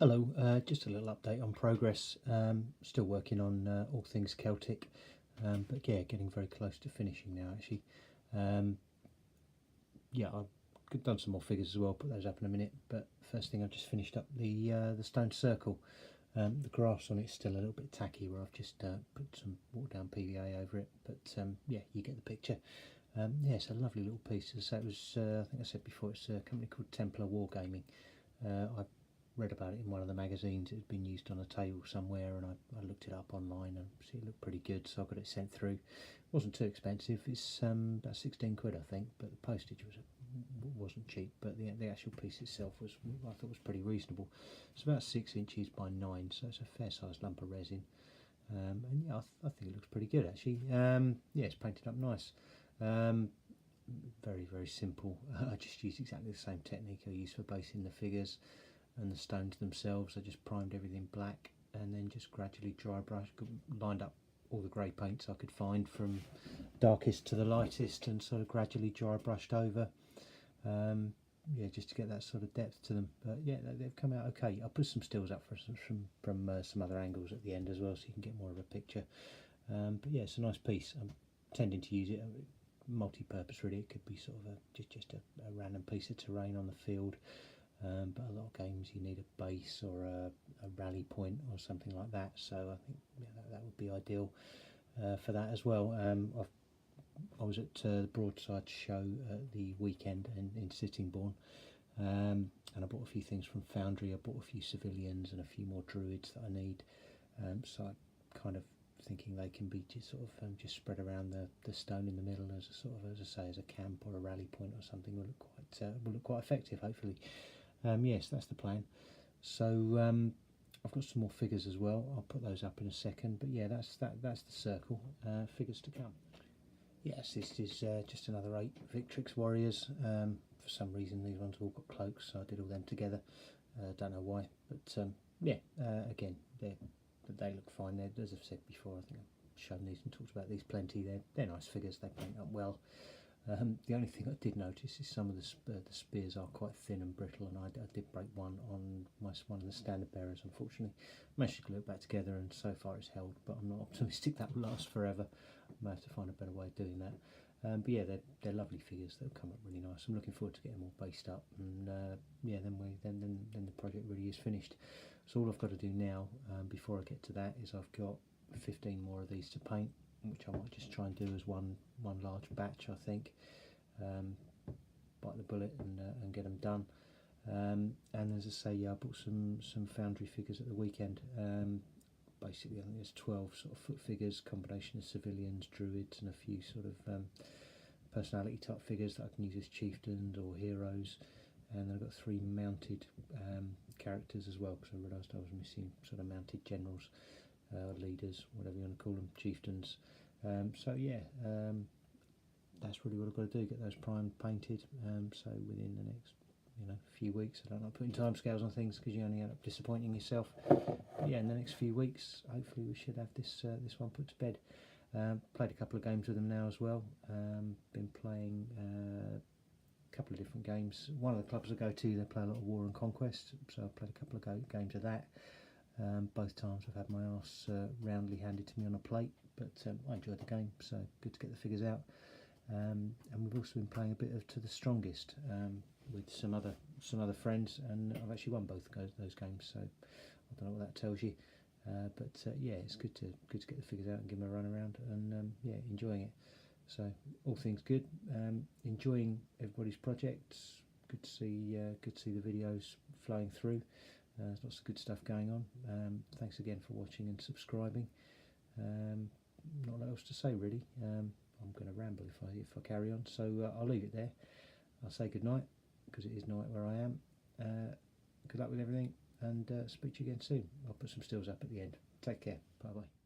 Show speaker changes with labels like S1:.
S1: Hello, just a little update on progress. Still working on all things Celtic, but yeah, getting very close to finishing now actually. Yeah, I've done some more figures as well, put those up in a minute, but first thing I've just finished up the stone circle. The grass on it's still a little bit tacky where I've just put some water down PVA over it, but yeah, you get the picture. Yeah, it's a lovely little piece. As I say, it was, I think I said before, it's a company called Templar Wargaming. I read about it in one of the magazines. It had been used on a table somewhere, and I looked it up online and see it looked pretty good, so I got it sent through. It wasn't too expensive. It's about 16 quid I think, but the postage wasn't cheap, but the actual piece itself was, I thought, was pretty reasonable. It's about 6 inches by 9, so it's a fair sized lump of resin, and yeah, I think it looks pretty good actually. Yeah, it's painted up nice. Very simple. I just used exactly the same technique I used for basing the figures and the stones themselves. I just primed everything black and then just gradually dry brushed, lined up all the grey paints I could find from darkest to the lightest, and sort of gradually dry brushed over. Yeah, just to get that sort of depth to them. But yeah, they've come out okay. I'll put some stills up from some other angles at the end as well, so you can get more of a picture. But yeah, it's a nice piece. I'm tending to use it multi-purpose really. It could be sort of just a random piece of terrain on the field. But a lot of games you need a base or a rally point or something like that, so I think that would be ideal for that as well. I was at the Broadside show at the weekend in Sittingbourne, and I bought a few things from Foundry. I bought a few civilians and a few more druids that I need, so I'm kind of thinking they can be just sort of just spread around the stone in the middle as a sort of, as I say, as a camp or a rally point or something. Will look quite effective, hopefully. Yes, that's the plan. So I've got some more figures as well. I'll put those up in a second. But yeah, that's the circle. Figures to come. Yes, this is just another 8 Victrix Warriors. For some reason these ones have all got cloaks, so I did all them together. Don't know why, but yeah, again, they look fine. As I've said before, I think I've shown these and talked about these plenty. They're nice figures. They paint up well. The only thing I did notice is some of the spears are quite thin and brittle, and I did break one on one of the standard bearers, unfortunately. Managed to glue it back together, and so far it's held, but I'm not optimistic that will last forever. I may have to find a better way of doing that. But yeah, they're lovely figures. They'll come up really nice. I'm looking forward to getting them all based up, and yeah, then the project really is finished. So all I've got to do now, before I get to that, is I've got 15 more of these to paint, which I might just try and do as one large batch, I think. Bite the bullet and get them done. And as I say, yeah, I bought some Foundry figures at the weekend. Basically, I think there's 12 sort of foot figures, combination of civilians, druids, and a few sort of personality type figures that I can use as chieftains or heroes. And then I've got 3 mounted characters as well, because I realised I was missing sort of mounted generals, leaders, whatever you want to call them, chieftains. So yeah, that's really what I've got to do, get those primed, painted, so within the next few weeks. I don't like putting timescales on things because you only end up disappointing yourself. But yeah, in the next few weeks hopefully we should have this one put to bed. Played a couple of games with them now as well. Been playing a couple of different games. One of the clubs I go to, they play a lot of War and Conquest, so I played a couple of games of that. Both times I've had my arse roundly handed to me on a plate, but I enjoyed the game, so good to get the figures out. And we've also been playing a bit of To the Strongest with some other friends, and I've actually won both those games, so I don't know what that tells you. But yeah, it's good to get the figures out and give them a run around, and yeah, enjoying it. So all things good. Enjoying everybody's projects. Good to see the videos flowing through. There's lots of good stuff going on. Thanks again for watching and subscribing. Not a lot else to say really. I'm going to ramble if I carry on, so I'll leave it there. I'll say good night, because it is night where I am. Good luck with everything, and speak to you again soon. I'll put some stills up at the end. Take care. Bye bye.